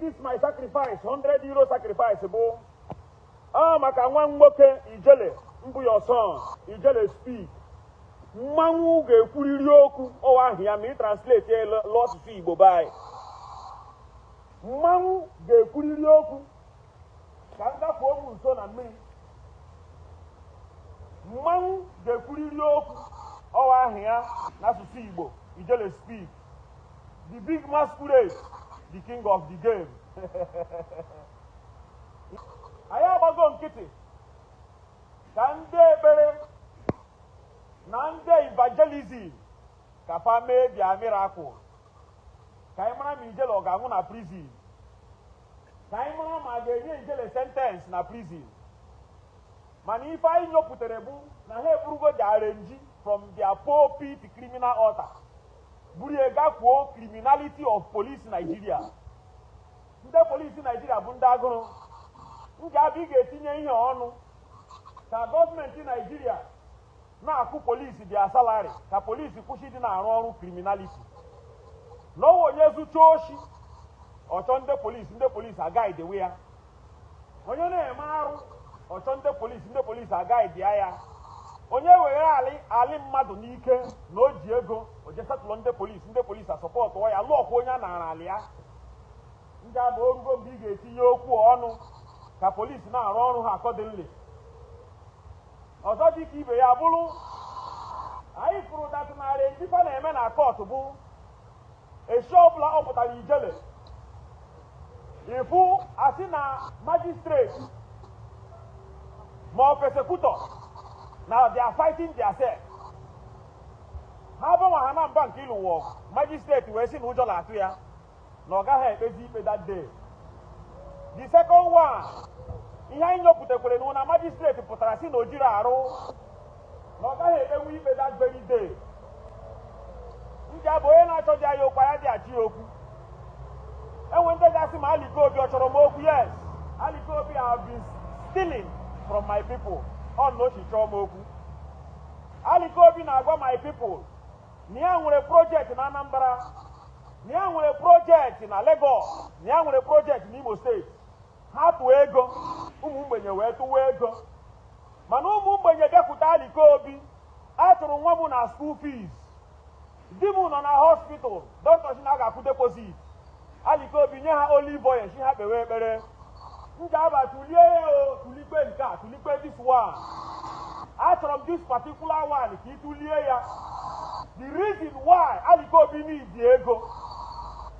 this my sacrifice, 100 euro sacrifice, bo. Ah, maka nwa nwoke Ijele, mbu your son, Ijele speak. Mmanwu ga-ekwuriri okwu ọwa ahụ ya ma ị translate ya lọsụsụ Igbo bai. Mmanwu ga-ekwuriri okwu ka ngafe ụmụ nso na mmiri. Mmanwu ga-ekwuriri okwu ọwa ahụ ya n'asụsụ Igbo, Ijele speak. The big masquerade, the king of the game. Anyị agbago nkịtị ka ndị ekpere na ndị evangelism ka fa mee bịa miracle. Ka anyị mara ma Ijele ọ ga-anwụ na prison. Ka anyị mara ma a ga-enye Ijele sentence na prison. Mana ife anyị nyopụtara bụ na ha eburugo the arrange from their pulpit criminal altar. Buru gakwuo criminality of police Nigeria. Ndị police Nigeria bụ ndị agụrụ. M ga-abịa ga-etinye ihe ọnụ ka gọọmenti Nigeria na-akwụ polisi dia salary ka polisi kwụsị dị na-arụ ọrụ criminality. N'ọwa onye zụcha oshi ọchọ ndị polisi agaghị dewe ya. Onye na-eme arụ ọchọ ndị polisi agaghị dị ya. Onye were alị mmadụ n'ike na o ji ego o je setụlụ ndị polisi asọpọtụ ya lụọkwa onye a nara alị ya. Ndị abụ orugo mgbe ị ga-etinye okwu ọnụ ka polisi na-arụ ọrụ ha accordingly. Ọzọ dị ka ibe ya bụrụ anyị fụrụ datụ narị ndị na-eme na kọtụ bụ eshi ọbụla ọ pụtara Ijele ịfụ asị na magistrate ma ọ persecutor na they are fighting themselves. Ha bụ nwa ha na mba nke ịlụ ọgụ magistrate wee sị na ụjọ na-atụ ya na ọ gaghị ekpezi ikpe that day. The second one, ihe anyị nyopụtakwere n'ụ na magistrate pụtara si na o jiri arụ na ọ gaghị ekpenwu ikpe that very day. Ndị abụ onye na-achọ dị anya okwu ya dị achị okwu. Enwe ndị gasị ma Aliko Obi ọ chọrọ m okwu. Yes, Aliko Obi have been stealing from my people. Ọ na ochi chọọ m okwu. Aliko Obi na-agwa my people na ya nwere project na Anambra, na ya nwere project na Lagos, na ya nwere project na Imo State. Ha tụọ ego, ụmụ mgbenye wee tụwa ego. Mana ụmụ mgbenye bịakwute Aliko Obi, a tụrụ nwa m na school fees. Di m nọ na hospital, doctor si na a ga-akwụ deposit. Aliko Obi nye ha olive oil, si ha kpewe ekpere. M ga-aba tulie ya o, tulikwe nke a, tulikwe this one. Achọrọ m this particular one ka ị tulie ya. The reason why Aliko Obi need ego,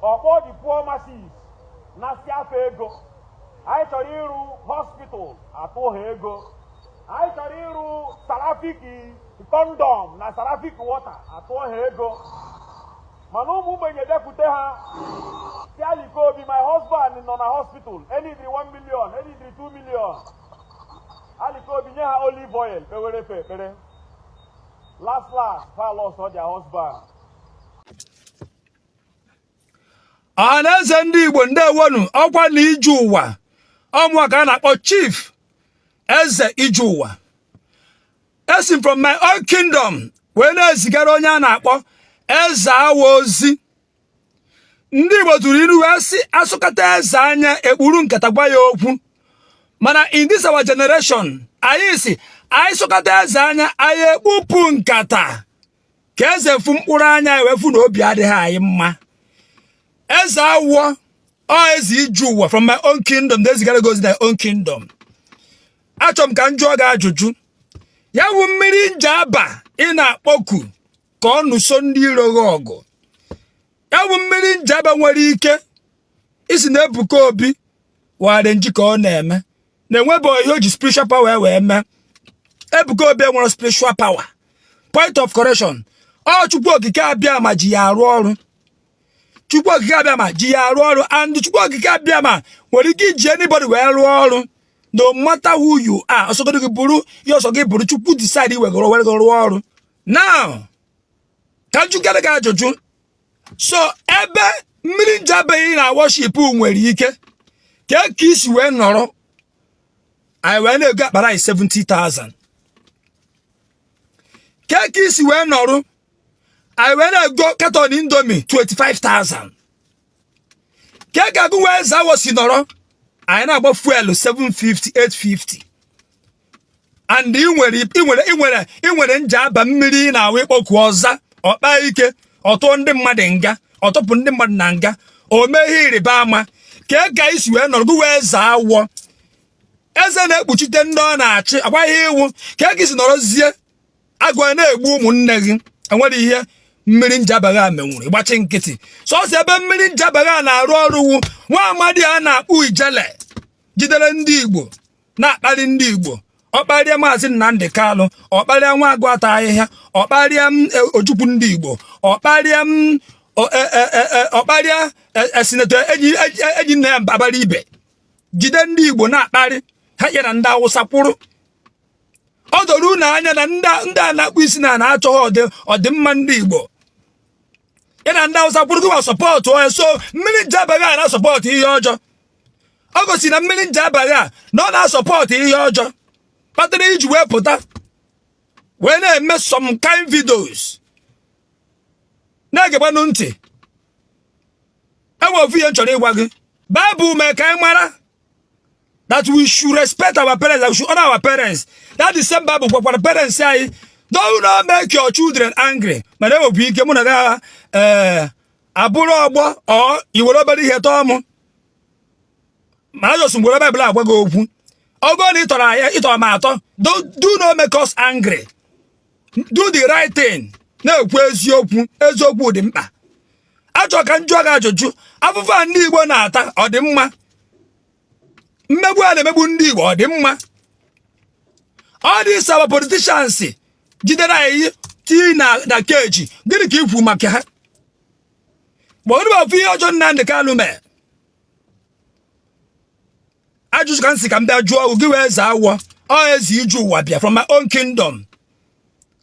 ọkpọ the poor masses na siafa ego. Anyị chọrọ ịrụ hospital, atụ ha ego. Anyị chọrọ ịrụ salafik condom na salafik water, atụ ha ego. Mana ụmụ mgbenye bịakwute ha si Aliko Obi, my husband nọ na hospital, enidri 1 million, enidri 2 million. Aliko Obi nye ha olive oil, pewere fe ekpere. Last, fa lost their husband. Ọhaneze ndị Igbo ndewonu, ọkwa na ije ụwa ọmụwa ka a na-akpọ Chief Eze ije ụwa. Esi from my own kingdom wee na-ezigara onye a na-akpọ Eze awa ozi. Ndị Igbo tụrụ ilu wee sị asụkata eze anya ekpuru nkata gwa ya okwu. Mana in this our generation anyị si anyị sụkata eze anya anyị ekpupu nkata ka eze fu mkpụrụ anya ewefu na obi adịghị anyị mma. Eze awọ ọ eze ije ụwa from my own kingdom, they gotta go to their own kingdom. Achọm ka njụọ gị ajụjụ. Ya wụ mmiri njaba ị na-akpọku ka ọ nụso ndị iro gị ọgụ. Ya wụ mmiri njaba nwere ike isi na Ebuka Obi ware nji ka ọ na-eme na-enwebe ihe o ji spiritual power wee mee. Ebuka Obi nwere spiritual power. Point of correction. Ọ Chukwu Okike Abịama ji ya arụ ọrụ. Chukwu Okike Abịama ji ya arụ ọrụ, and Chukwu Okike Abịama nwere ike iji anybody wee rụọ ọrụ. No matter who you are, ọsọgodi gị bụrụ ihe ọsọ gị bụrụ, Chukwu decide iwegoro were rụọ ọrụ. Now, ka njụkere gị ajụjụ. So ebe mmiri njabeghị na worship nwere ike ka isi wee nọrọ, anyị wee na-ego akpara anyị 70,000. Ka isi wee nọrọ, anyị wee na-ego carton Indomie 25,000. ka ga agụ eze awọ si nọrọ anyị na-agba fuel 750 850 and ị nwere nje aba mmiri na awụ ịkpọku ọza ọkpa ike ọtụ ndị mmadụ nga ọtọpụ ndị mmadụ na nga o mee ihe ịrịba ama ka ga isi wee nọrọ gụ eze awọ eze na-ekpuchite ndị ọ na-achị agwaghị iwu ka ga isi nọrọzie agụ na-egbu ụmụnne gị enwere ihe mmiri njabagha menwuru ịgbachi nkịtị sọsọ ebe mmiri njabagha na-arụ ọrụ wu nwa amadi a na-akpụ Ijele jidere ndị Igbo na-akparị ndị Igbo ọkparịa maazị Nnamdi Kalụ ọkparịa nwa agụ ata ahịhịa ọkparịa ojukwu ndị Igbo ọkparịa sinetọ enyi nna ya mbabara ibe jide ndị Igbo na-akparị ha ya na ndị Awụsa kwụrụ ọ doro unu anya na ndị a na-akpụ isi na na-achọghị ọdịmma ndị Igbo ya na ndị Awụsa kwụrụ gịwa sọpọtụ onye so mmiri njabagha na sọpọtụ ihe ọjọọ ọ gosi na mmiri njabagha na ọ na-asọpọtụ ihe ọjọọ kpatara iji wee pụta wee na-eme some kind videos na-egebanu ntị enwe ofu ihe nchọrọ ịgwa gị Bible mee ka anyị mara that we should respect our parents, that we should honor our parents. That the same Bible for the parents say, do not make your children angry. My name will be Kemunaga Aburo or you will already hear Tom. Managers will never black go open. Oh, go it or matter. Do not make us angry. Do the right thing. No, where's your as your good impa. I talk and jog out of you. I've found Ndi Igbo na-ata or the mma. Mmegbu a na-emegbu ndị Igbo ọ dị mma. All these our politicians jidere anyị tii na keji gịnị ka ikwu maka ha ma ọ dịba ofu ihe ọjọọ Nnamdi Kalụ mee ajụjụ ka nsị ka m bịa jụọ gị wee eze awọ ọ ezi iju ụwa bịa from my own kingdom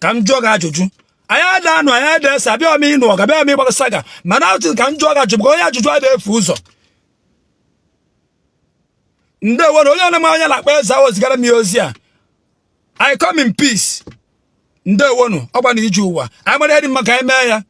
ka m jụọ gị ajụjụ anyị ada anụ anyị ada ese abịa m ịnụ ọga bịa m ịgbara saga mana ajụjụ ka m jụọ gị ajụjụ onye ajụjụ a na-efu ụzọ ndewo na onye ọna m anya na-akpa eze awọ zigara m ozi a I come in peace. Ndewonu, ọgba na ije ụwa. Anyị mara dị mma ka anyị mee ya.